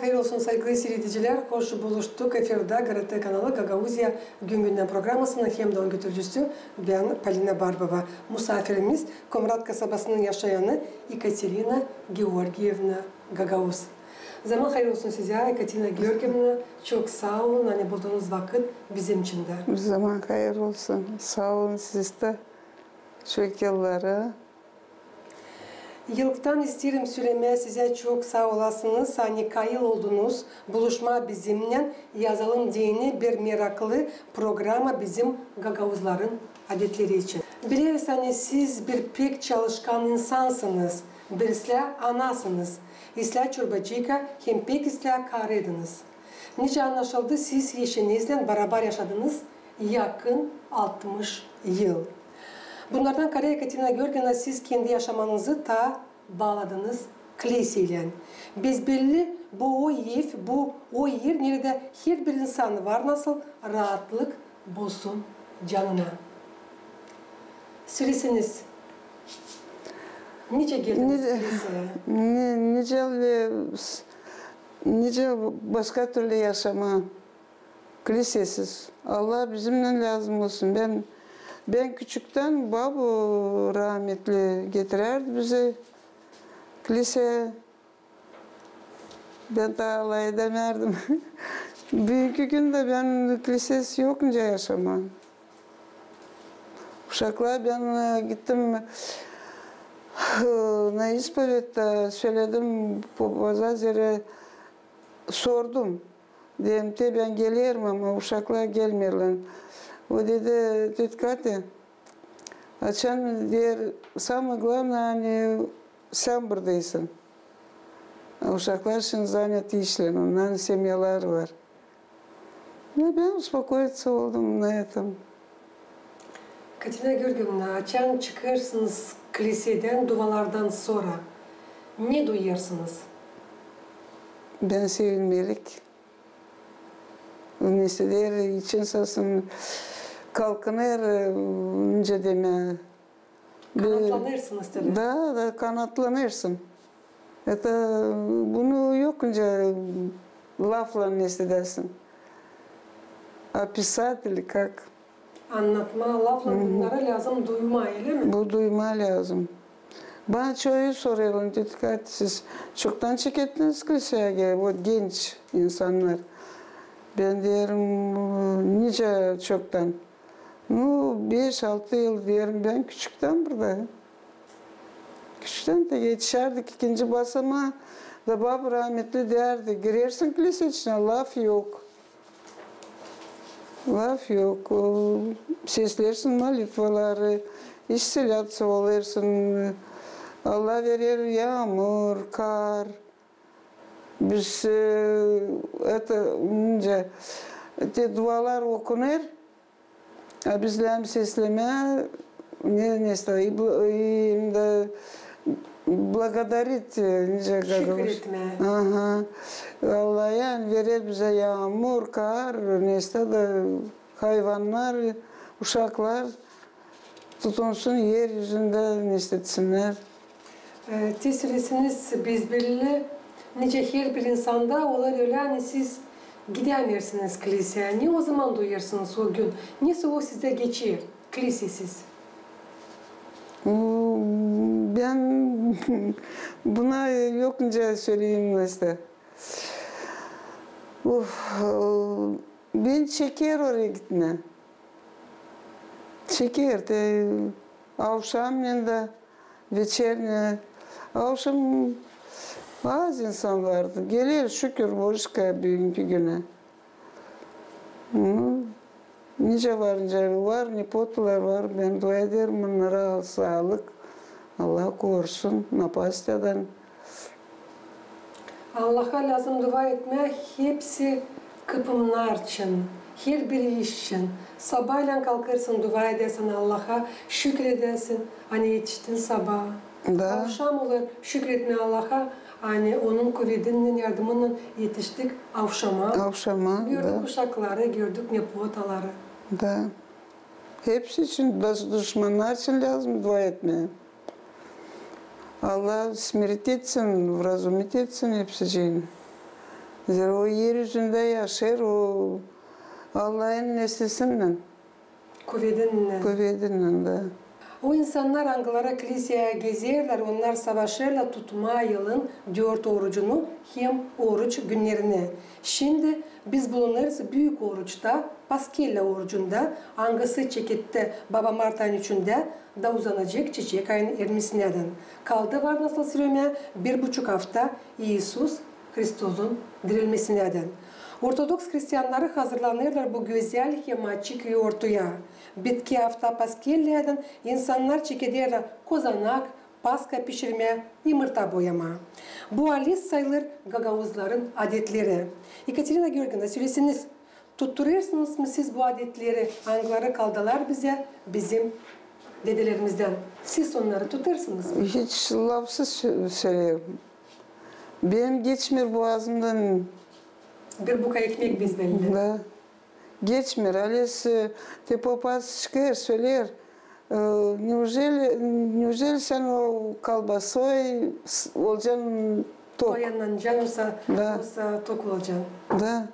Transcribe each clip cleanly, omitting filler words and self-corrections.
hayırlı olsun saygılı seyrediciler. Hoş buluştuk. Efirde GRT kanalı Gagauzya Gün programmasının hem de on götürücüsü ben Polina Barbova. Misafirimiz Komrat kasabasının yaşayanı Ekaterina Georgievna Gagauz. Zaman hayırlı olsun size Ekaterina Georgievna. Çok sağ olun. Hani bulduğunuz vakit bizim için de. Zaman hayırlı olsun. Sağ olun siz de. Çok yılları. Yıllıktan isterim söylemeye size çok sağ olasınız. Hani kayıl oldunuz. Buluşma bizimle yazalım diyeni bir meraklı programa bizim Gagauzların adetleri için. Biliriz hani siz bir pek çalışkan insansınız. Birisle anasınız. İsla çorbacıyla hem pek isla karıydınız. Nice anlaşıldı siz eşinizle beraber yaşadınız yakın 60 yıl. Bunlardan Kara Ekaterina Georgievna siz kendi yaşamanızı ta bağladınız kiliseyle. Biz belli bu o yer nerede her bir insan var nasıl rahatlık bulsun canına. Söylesiniz. Nice geldiniz kiliseye? Nice başka türlü yaşama kilisesiz. Allah bizimle lazım olsun. Ben küçükten babu rahmetli getirirdi bizi kiliseye. Ben de alay edemerdim. Büyük günde ben kilisesi yokunca yaşamam. Uşaklar ben gittim na ispovette söyledim Pazazere sordum. Dedim ki ben gelirim ama uşaklar gelmiyorlar. O dedi, Tütkati, açan diğer, самое главное, hani sen buradaysın. Uşaklar şimdi zannet işle, onların semyaları var. Ben uspokоиться oldum на этом. Katerina Georgievna, açan çıkarsınız kiliseden, dualardan sonra. Ne duyarsınız? Ben sevilmelik. Nesidir için sasın kalkınır önce deme. Kanatlanırsınız tabii. Da kanatlanırsın. Bunu yokunca lafla ne dersin? Описать или как? Anlatma, lafla bunlara lazım duyma, öyle mi? Bu duyma lazım. Bana çoğu soruyorlar, dikkat siz çoktan çekettiniz kiliseye, o genç insanlar. Ben diyorum nice çoktan. 5-6 yıl diyorum ben küçükten burada. Küçükten de yetişerdik ikinci basamağa da bab rahmetli derdi. Girersin kilise içine laf yok. Laf yok. Seslersin molitvaları, istilятся olırsın. Allah verir yağmur, kar. Biz dualar okunur. Bizlerim sesleme благодарить, şükretme. Allah yani verir bize yağmur, kar, hayvanlar, uşaklar tutunsun yeryüzünde etsinler. Tesirlisiniz biz belli nice her bir insanda olur öyle hani siz gidemiyorsunuz kiliseye. Ne o zaman duyarsınız o gün? Neyse o size geçiyor kilisesiz? Ben buna yokunca söyleyeyim işte. Ben çeker oraya gitme. Çeker de akşam da вечерне. Akşam bazı insan vardı. Gelir şükür Boşka bugünkü güne. Nice var, nipotular var. Ben dua ederim onlara sağlık. Allah korusun napastyadan. Allah'a lazım dua etme. Hepsi kapımlar için, her bir iş için. Sabahla kalkarsın, dua edersin Allah'a, şükredersin. Hani yetiştin sabah. Da. Akşam olur, şükretme Allah'a. Hani onun kuvvetinin yardımıyla yetiştik akşama. Gördük uşakları, gördük nepotaları. Da. Hepsi için, düşmanlar için lazım dua etmeye. Allah смирить etsin, вразумить etsin hepsi için. O yeryüzünde yaşar, o Allah'ın neslisinden. Kuvvetinden de. O insanlar Anglara kiliseye gezerler, onlar savaşırlar tutma yılın 4 orucunu hem oruç günlerini. Şimdi biz bulunuruz büyük oruçta, Paskella orucunda, hangisi çekitte Baba Mart ayın 3'ünde da uzanacak çiçek ayın 20'sinden. Kaldı var nasıl söyleme 1,5 hafta İsus Hristus'un dirilmesinden. Ortodoks Hristiyanları hazırlanırlar bu güzel hem açık yoğurtuya. Bitki hafta Paskella'dan insanlar çekederler kozanak, paska pişirme, yumurta boyama. Bu alis sayılır Gagavuzların adetleri. Ekaterina Georgievna söylesiniz, tutturuyorsunuz mu siz bu adetleri? Hangileri kaldılar bize, bizim dedelerimizden? Siz onları tutursunuz mu? Hiç lafsız söylüyorum. Benim geçmiyor boğazımdan. Bir buka ekmek biz belli. Da. Geçmiyor. Alice te papaz çıkar söyler. Неужели sen o kalbasoy olacaksın tok? Koyandan can olsa tok olacaksın. Da.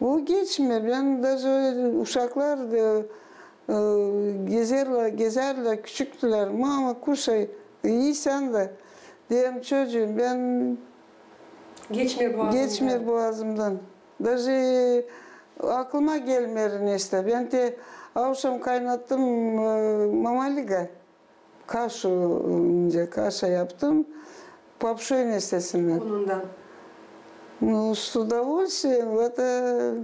O geçmiyor. Ben de uşaklar gezerler, küçüktüler. Mama kuşay, yiysen de. Diyem çocuğum ben geçmiyor boğazımdan. Даже aklıma gelmiyor işte. Ben de akşam kaynattım mamaliga. Kaşa yaptım. Papşoy nestesinden. Onundan. Ну, с удовольствием. Это...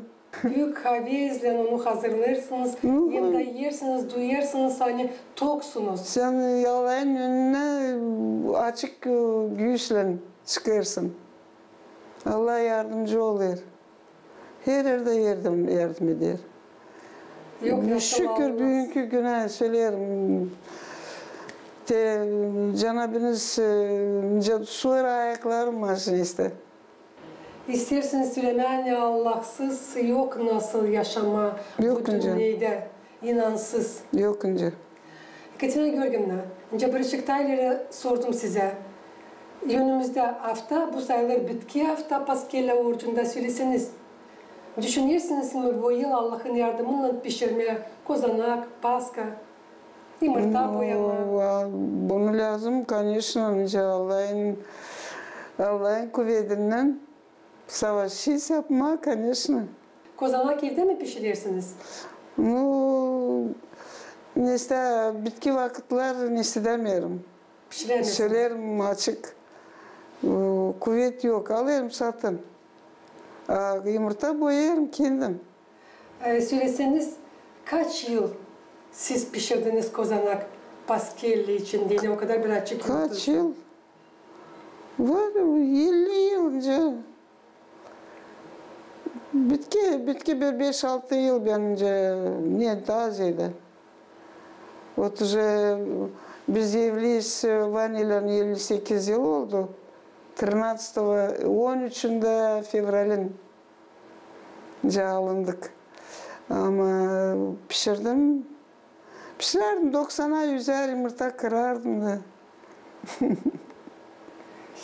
Büyük kahveyizle onu hazırlarsınız. Hem de yersiniz, duyarsınız, hani toksunuz. Sen yalayın önüne açık göğüsle çıkarsın. Allah yardımcı oluyor. Her yerde yardım eder. Yok, şükür bugünkü güne söylerim. Cenabınız sular ayaklarım var işte. İsterseniz Süleyman Allahsız yok nasıl yaşama yok bu dünyada, inansız. Yok önce. Ekaterina Georgievna, önce Barışık Tayler'e sordum size. Önümüzde hafta, bu sayılır bitki hafta Paskella orucunda söyleseniz. Düşünürsünüz mü bu yıl Allah'ın yardımıyla pişirmeye kozanak, paska, yumurta boyama? Bunu lazım, конечно, Allah'ın kuvvetinden savaş yapma, конечно. Kozanak evde mi pişirirsiniz? Neyse bitki vakitler neyse demiyorum. Pişiremezsiniz. Söylerim açık. Kuvvet yok, alıyorum satın. Yumurta boyarım kendim. Söyleseniz kaç yıl siz pişirdiniz kozanak Paskella için diye o kadar bir açık yoktu. Kaç yıl? Var 50 yıl önce. Bitki bir 5-6 yıl bence ne daha ziyade. Вот уже biz evliyiz Vani'yle 58 yıl oldu. 13'ünde fevralin alındık. Ama pişirdim 90'a 100'er yumurta kırardım da.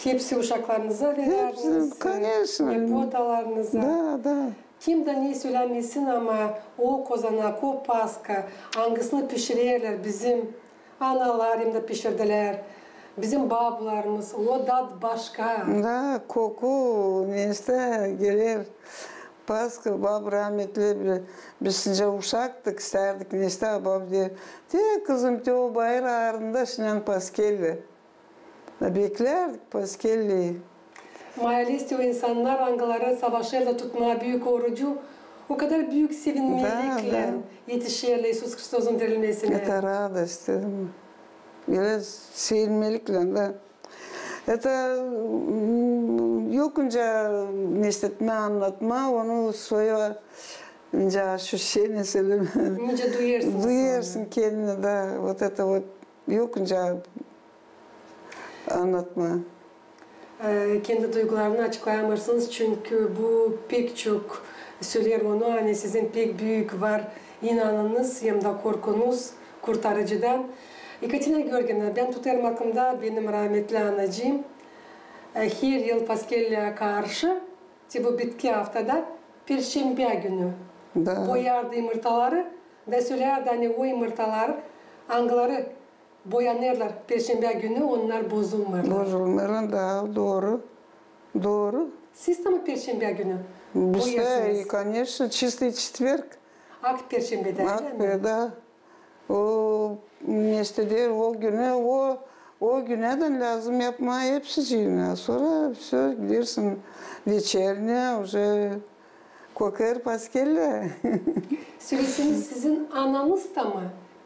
Hepsi uşaklarınıza vererdiniz. Конечно. Potalarınıza. Da. Kim de ne söylemesin ama o kozanak, o paska hangisini pişirirler bizim analarım da pişirdiler. Bizim babalarımız, o tat başka. Da, koku neyse gelir. Paska, bab rahmetli biz uşaktık, isterdik neyse bab diye. Kızım o bayır ağrında şunan Paskella. Beklerdik Paskella'yı. Maalesef o insanlar hangileri savaşıyla tutmaya büyük orucu o kadar büyük sevinmelikle yetişirler İsus Hristus'un dirilmesine. Это радость. Böyle sevinmelikle de. Это yokunca nesletme anlatma onu soya ощущение söyleme. Nice Duyarsın kendini de. Вот это вот yokunca anlatma. Kendi duygularını açıklayamazsınız çünkü bu pek çok söylerim onu hani sizin pek büyük var inanınız hem de korkunuz kurtarıcıdan. Ekaterina Georgievna ben tutarım aklımda benim rahmetli anacığım her yıl Paskella'ya karşı bu bitki haftada Perşembe günü Da. boyardı yumurtaları ve söylerdi hani o yumurtalar angları boyanırlar Perşembe günü onlar bozulmaz. Bozulmayan da doğru. Doğru. Siz de mi Perşembe günü Bizde, boyarsınız? конечно, чистый четверг. Ak Perşembe'de değil mi? Akbeda. O nestedir o güne o güneden lazım yapmaya hepsiciğine. Sonra все gidersin вечерне уже koker paskelle. Söyleseniz sizin ananız da mı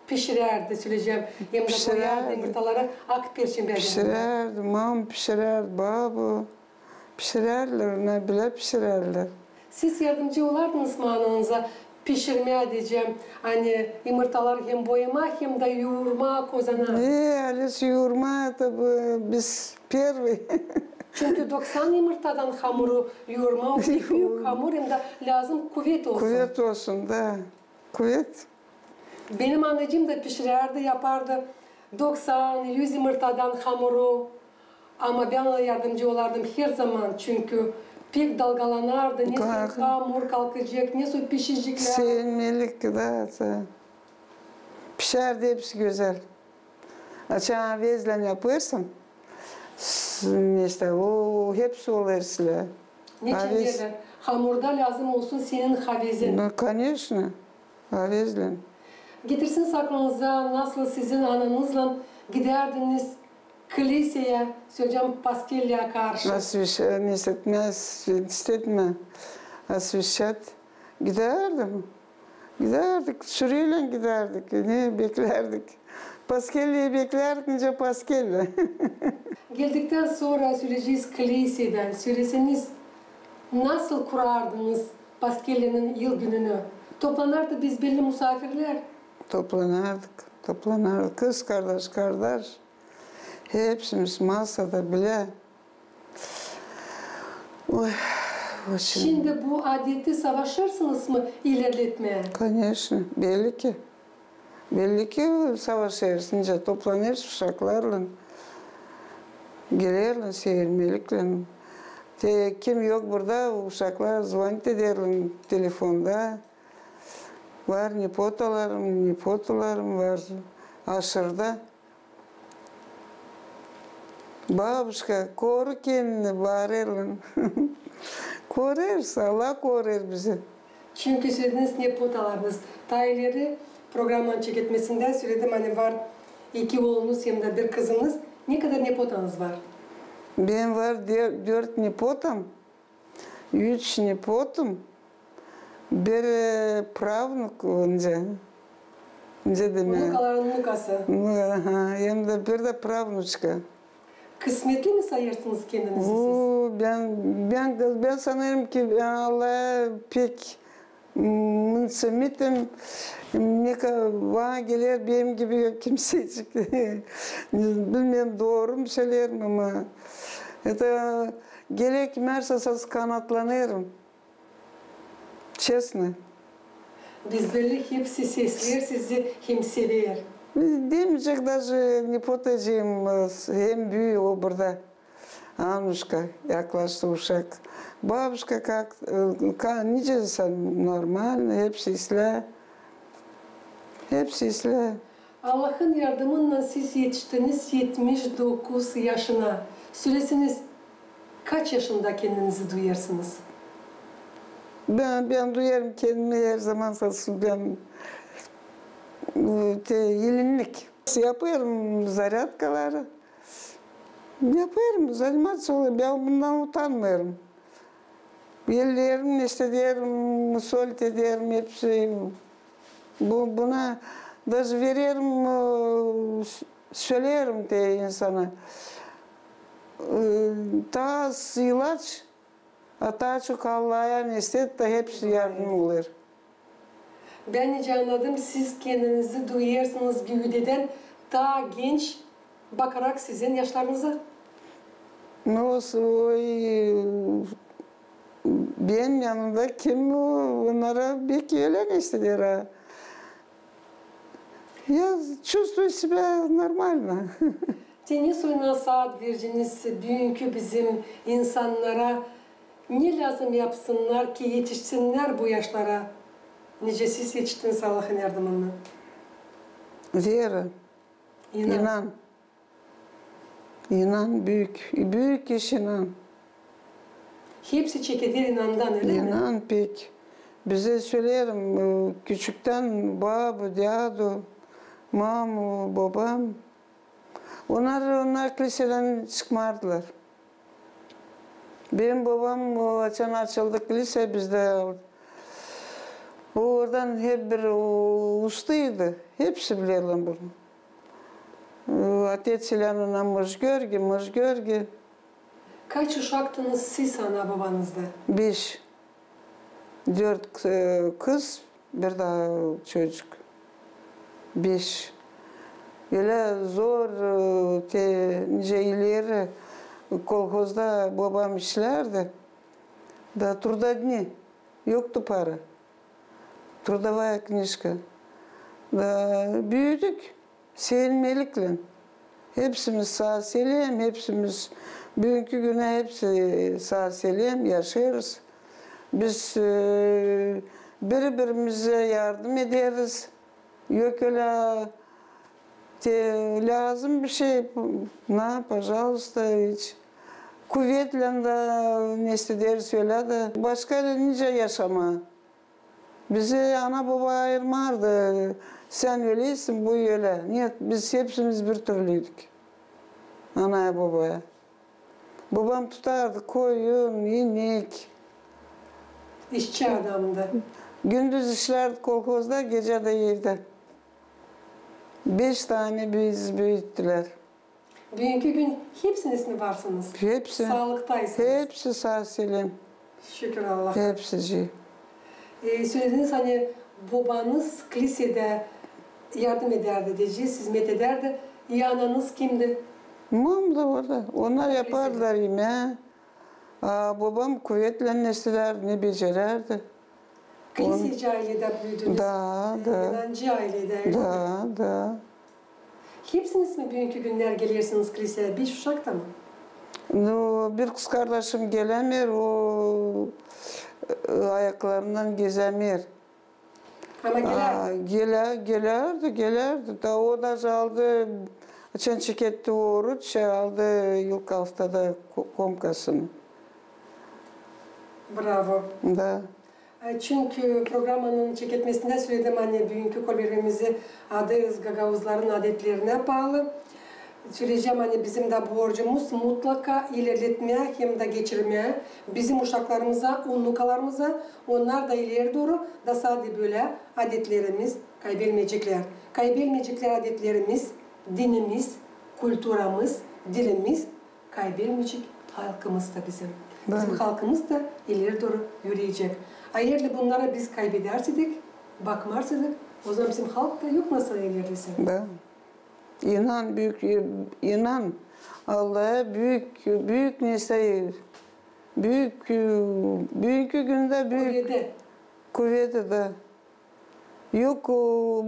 pişirerdi söyleyeceğim. Hem de boyardı yumurtaları ak Perşembe günü. Pişirerdi, mam pişirerdi, baba. Pişirerler, ne bile pişirerler. Siz yardımcı olardınız mı ananıza pişirmeye diyeceğim. Hani yumurtalar hem boyama hem de yoğurma kozana. Alice yoğurma tabi biz первый. Çünkü 90 yumurtadan hamuru yoğurma o büyük hamur hem de lazım kuvvet olsun. Kuvvet olsun da. Kuvvet. Benim anneciğim de pişirerdi, yapardı 90-100 yumurtadan hamuru. Ama ben ona yardımcı olardım her zaman çünkü pek dalgalanardı. Ne su hamur kalkacak, ne su pişecekler. Sevmelik da. Pişerdi hepsi güzel. Açan vezlen yaparsın. İşte o hepsi olur size. Ne derler? Hamurda lazım olsun senin havizin. Ну, конечно. Vezlen. Getirsiniz aklınıza nasıl sizin ananızla giderdiniz kiliseye, söyleyeceğim Paskelya'ya karşı. Hissetme. Asvişat. Giderdim. Giderdik. Sürüyle giderdik. Ne beklerdik. Paskelya'yı beklerdik. Paskelya. Geldikten sonra söyleyeceğiz kiliseden. Söyleseniz nasıl kurardınız Paskelya'nın yıl gününü? Toplanırdı biz belli misafirler. Toplanırdık. Kız kardeş. Hepsimiz masada bile. Oy, Şimdi bu adeti savaşırsınız mı ilerletmeye? Конечно, belli ki savaşırsınca toplanırız uşaklarla, gelirler seyirmelikle. Kim yok burada uşaklar zvanit ederler telefonda. Var nipotalarım var aşırda. Babuşka, koru kendini bağırırlar. Korur, Allah korur bizi. Çünkü söylediğiniz nipotalarınız. Ta ileri programın çekilmesinde söyledim hani var 2 oğlunuz hem de 1 kızınız. Ne kadar nipotanız var? Ben var 4 nipotam, 3 nipotum, 1 pravnuk önce. Unukaların unukası. Hem de 1 de pravnuçka. Kısmetli mi sayırsınız kendinizi siz? Ben sanırım ki ben Allah'a pek münsemetim. Bana gelir benim gibi kimsecik. Bilmem doğru mu söylerim ama. Gerek mersesaz kanatlanırım. Честно. Biz belli hepsi sesler sizi hem sever. Demeyecek даже nipotacığım hem büyüğü o burada. Anuşka yaklaştı uşak. Babuşka nice sen normal, hepsi isle. Hepsi isle. Allah'ın yardımıyla siz yetiştiniz 79 yaşına. Söyleseniz kaç yaşında kendinizi duyarsınız? Ben duyarım kendimi her zaman satsın ben yenilik. Yapıyorum zaryatkaları. Yapıyorum, zalimat oluyor. Ben bundan utanmıyorum. Yerlerim, işte diyelim, solit ederim, hepsi. Buna даже veririm, söylerim de insana. Ta ilaç, ata çok Allah'a nispet de hepsi yardım olur. Ben iyice anladım. Siz kendinizi duyarsınız güvdeden daha genç bakarak sizin yaşlarınıza. Benim yanımda kim onlara bir öyle istediler. Я чувствую себя нормально. Tenis oyuna saat vereceğiniz dünkü bizim insanlara Ne lazım yapsınlar ki yetişsinler bu yaşlara? Nice siz yetiştiniz Allah'ın yardımını. Vera, İnan. inan. İnan büyük iş inan. Hepsi çekilir inandan öyle mi? İnan pek. Bize söylerim küçükten babı, diyadu, mamu, babam. Onlar liseden çıkmadılar. Benim babam açıldık lise bizde. Oradan hep bir ustaydı. Hepsi biliyorlar bunu. Отец Ilan'la mıжгörgi. Kaç uşaktınız siz ana babanızda? 5. 4 kız, bir daha çocuk. 5. Öyle zor nice ileri kolhozda babam işlerdi. Da trudodни. Yoktu para. Trudovая knижка. Da büyüdük. Sevilmelikle. Hepsimiz sağ selim, hepsimiz bugünkü güne hepsi sağ selim yaşarız. Biz birbirimize yardım ederiz. Yok öyle lazım bir şey, na, pожалуйста, hiç. Kuvvetle de ne istediğini söyledi. Başka nice yaşama. Bizi ana baba ayırmardı. Sen öyleysin, bu öyle. Niye? Biz hepsimiz bir türlüydük. Anaya babaya. Babam tutardı koyun, inek. İşçi adamdı. Gündüz işlerdi kolkozda, gece de evde. 5 tane biz büyüttüler. Bugünkü gün hepsiniz mi varsınız? Hepsi. Sağlıktaysınız. Hepsi sağ selim. Şükür Allah. Hepsi. Söylediniz hani babanız kilisede yardım ederdi diyeceğiz, hizmet ederdi. İyi ananız kimdi? Babam da orada. Onlar yapardılar yemeği. Babam kuvvetle ne isterdi, ne becererdi. Kiliseci ailede büyüdünüz. Da. İnancı ailede. Da. Hepsiniz mi bugünkü günler gelirsiniz kiliseye? Bir uşak da mı? Bir kız kardeşim gelemiyor, o ayaklarından gezemiyor. Ama Gelerdi. Da o da aldı, açan çeketti oruç, aldı ilk haftada komkasını. Bravo. Da. Çünkü programın çekilmesinde söyledim hani bugünkü kolberimizi adayız Gagavuzların adetlerine bağlı. Söyleyeceğim hani bizim de borcumuz mutlaka ilerletmeye hem de geçirmeye. Bizim uşaklarımıza, unukalarımıza onlar da ileri doğru da sadece böyle adetlerimiz kaybetmeyecekler. Kaybetmeyecekler adetlerimiz, dinimiz, kültürümüz, dilimiz kaybetmeyecek halkımız da bizim. Bizim halkımız da ileri doğru yürüyecek. Eğer bunlara biz kaybedersek, bakmazsak o zaman bizim halk da yok nasıl ilerlesin. Da. İnan Allah'a büyük neyse büyük günde büyük kuvveti de yok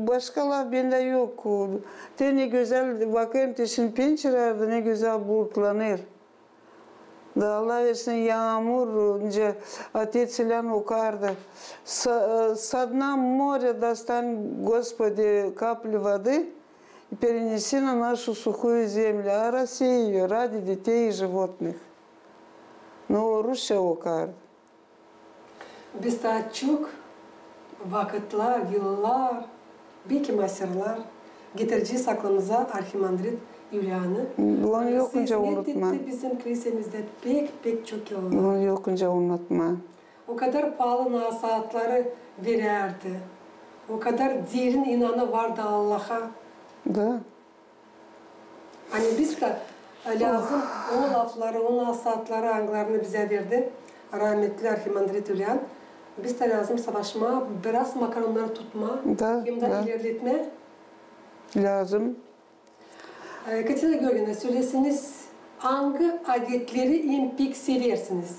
başkalar bende yok. De ne güzel bakayım teşin pençelerde ne güzel bulutlanır. Da Allah versin yağmur önce Отец Ilan okardı. С дна моря достань, Господи, капли воды и перенеси на нашу сухую землю, оросей ее ради детей и животных. Но Rusya okardı. Biz daha çok vakitler, yıllar, belki masırlar getireceğiz aklımıza Arhimandrit Yulian'ı. Onu yokunca unutma. Bizim kilisemizde pek çok yıllar. Onu yokunca unutma. O kadar pahalı nasihatları verirdi. O kadar derin inanı vardı Allah'a. Da. Hani biz de lazım o lafları, o nasihatları, anglarını bize verdi. Rahmetli Arhimandrit Yulian. Biz de lazım savaşma, biraz makaronları tutma, hem de ilerletme. Lazım. Katina Georgiyevna, söylesiniz hangi adetleri en pek seversiniz?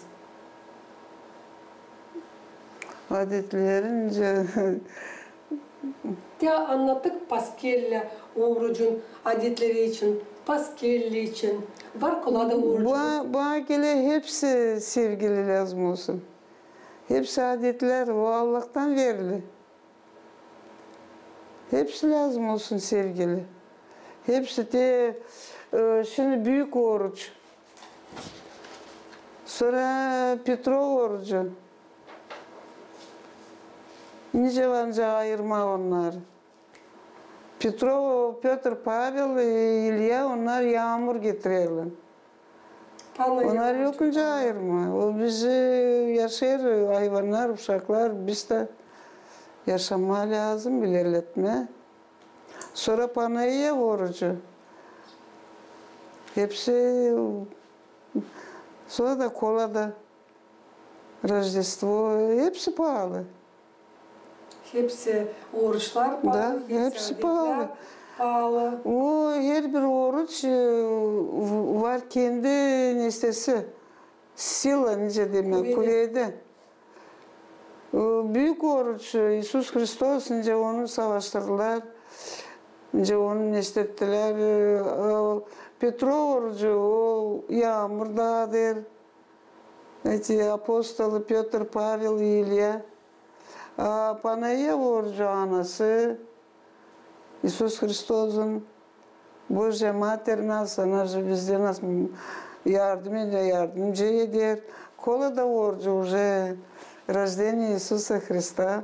Adetlerince Ya anlattık Pascal orucun adetleri için. Paskelli için, Varkola'da orucunuz. Bana göre hepsi sevgili lazım olsun. Hepsi adetler o Allah'tan verili. Hepsi lazım olsun sevgili. Hepsi de şimdi büyük oruç. Sonra Petrov orucu. Nice vanca ayırma onlar. Petr, Pavel, İlya onlar yağmur getirirler. Onlar yokunca ayırma. O bizi yaşar hayvanlar, uşaklar, biz de yaşama lazım, ilerletme. Sonra Panayya orucu. Hepsi, sonra da kolada, Rождество, hepsi pahalı. Hepsi oruçlar pahalı, Da, hepsi pahalı. pahalı. O her bir oruç var kendi nestesi. Sila nice demek, kuvveti. Büyük oruç, İsus Hristos nice onu savaştırdılar. Nice onu nestettiler. Petrov orucu, o yağmur dağıdır. Apostolu Petr, Pavel, İlya. Panayya orucu anası. İsus Hристos'un Божья Mater nasıl, она же везде нас yardımcı eder. Kola da orucu уже рождение Иисуса Христа.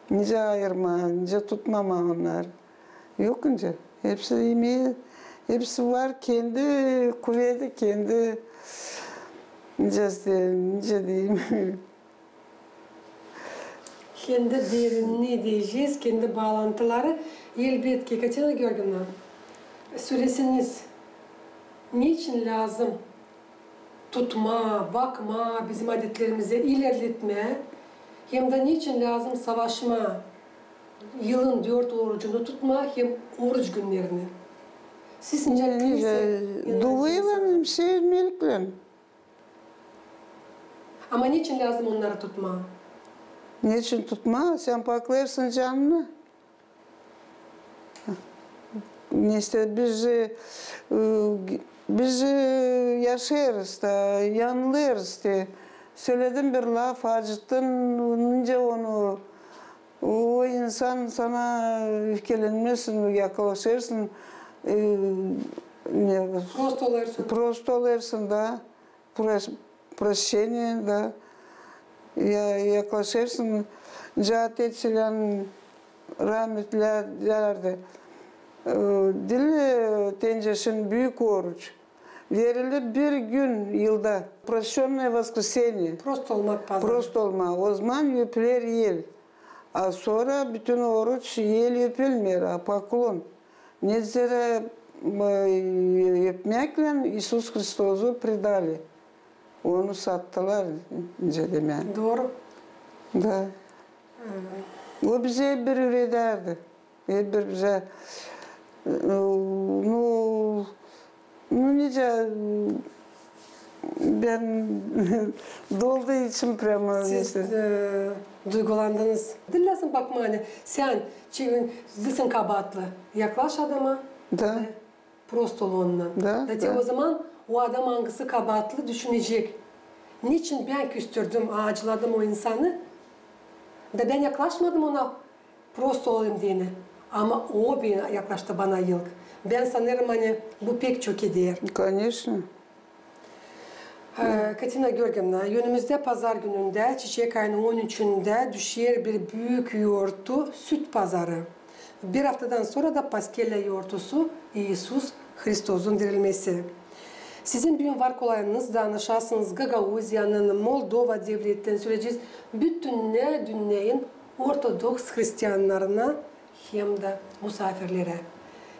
Nice ayırma, nice tutmama onlar. Yokunca hepsi yemeği, hepsi var kendi kuvveti, kendi nice diyeyim. Kendi derinliği diyeceğiz, kendi bağlantıları. Elbette Katina Georgievna, söyleseniz niçin lazım tutma, bakma, bizim adetlerimizi ilerletme, hem de niçin lazım savaşma, yılın 4 orucunu tutma, hem oruç günlerini. Siz Duvayla sevmelikler. Ama niçin lazım onları tutma? Niçin tutma? Sen paklarsın canını. İşte biz yaşarız da, yanılırız da. Söyledim bir laf, acıttın, önce onu, o insan sana öfkelenmesin, yakalaşırsın, prost olarsın da, prощение da. Yaklaşırsın, cihat etsilen rahmetlerdi. Dili tencesin büyük oruç. Verilir bir gün yılda. Прощенное воскресенье. Prost olmak pazar. Prost olma. O zaman yapılır yel. Sonra bütün oruç yel yapılmıyor. Poklon. Nezere yapmakla İsus Hристos'u predali. Onu sattılar demek. Doğru. Da. O bize bir ürederdi. Bir bize nice ben dolduğu için prema. Siz duygulandınız. Dillasın bakma hani sen zısın kabahatlı. Yaklaş adama. Da. Prost ol onunla. Da. O zaman o adam hangisi kabahatlı düşünecek. Niçin ben küstürdüm, acıladım o insanı? Da ben yaklaşmadım ona prost olayım diyene. Ama o bir yaklaştı bana yılk. Ben sanırım hani bu pek çok eder. Конечно. Katina Georgievna, önümüzde pazar gününde, çiçek ayının 13'ünde düşer bir büyük yoğurtlu süt pazarı. Bir haftadan sonra da Paskelle yoğurtusu İsus Hристos'un dirilmesi. Sizin büyük var kolayınız da anlaşarsınız Gagauzya'nın Moldova devletten süreceğiz. Bütün dünyanın Ortodoks Hristiyanlarına hem de misafirlere.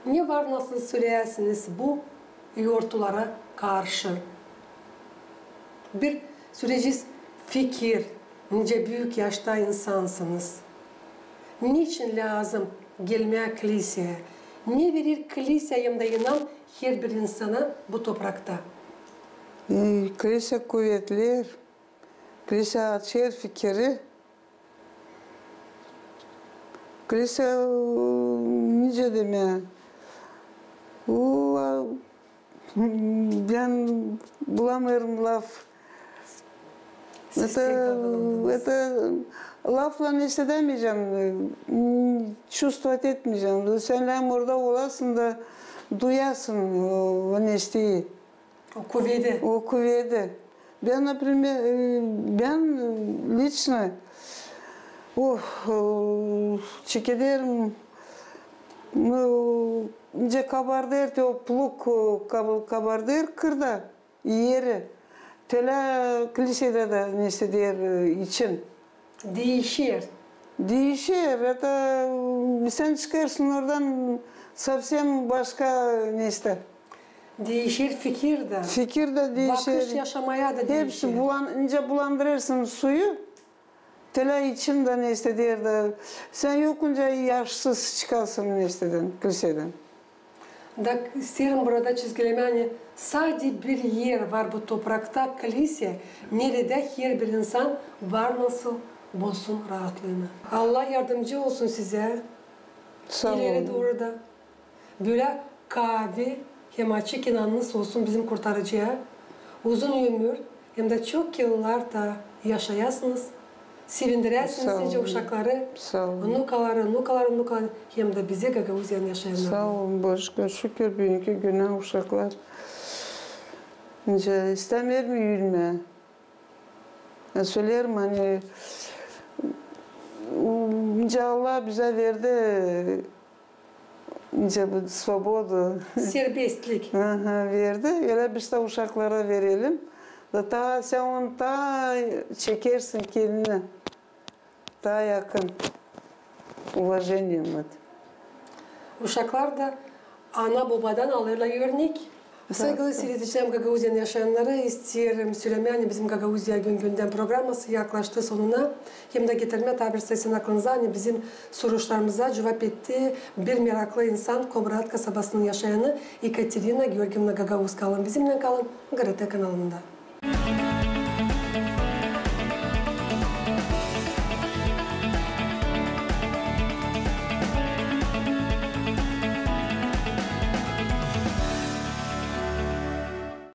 Ne var nasıl söylersiniz bu yoğurtlara karşı? Bir süreciz fikir, nice büyük yaşta insansınız. Niçin lazım gelmeye kiliseye? Ne verir kiliseye de inan her bir insana bu toprakta? Kilise kuvvetli, kilise açar fikri. Kilise nice demek? Ben bulamıyorum laf. Это lafla hissedemeyeceğim, чувствовать etmeyeceğim. Sen orada olasın da duyasın o nesteyi. O kuvveti. Ben, например, ben лично çekederim, ince kabardır, o pluk kabardır kırda, yeri. Tele kilisede de neyse der için. Değişir. Değişir. Sen çıkarsın oradan совсем başka neyse. Değişir fikir de. Fikir de değişir. Bakış yaşamaya da değişir. Hepsi ince bulandırırsın suyu. Tele için de neyse der de. Sen yokunca yaşsız çıkarsın neyseden, kiliseden. Da isterim burada çizgileme hani sadece bir yer var bu toprakta kilise. Nerede her bir insan var nasıl bulsun rahatlığını. Allah yardımcı olsun size. Sağ olun. İleri doğru da. Böyle kahve hem açık inanınız olsun bizim kurtarıcıya. Uzun ömür hem de çok yıllar da yaşayasınız. Sevindiresiniz sizce uşakları, nukaları hem de bize Gagauzyan yaşayanlar. Sağ olun başka şükür bugünkü güne uşaklar. İstemer mi yürüme? Söylerim hani Allah bize verdi bu svobodu. Serbestlik. Verdi. Öyle biz de uşaklara verelim. Daha sen onu daha çekersin kendine. Daha yakın. Уважением. Uşaklar da ana babadan alırlar örnek. Sevgili seyredicilerim, Gagauzyan yaşayanlara isterim söylemeye bizim Gagauzya günden programması yaklaştı sonuna. Hem de getirme tabir sesinin aklınıza hani bizim soruşlarımıza cevap etti. Bir meraklı insan Komrat kasabasının yaşayanı Ekaterina Georgievna Gagauz kalın. Bizimle kalın. GRT kanalında.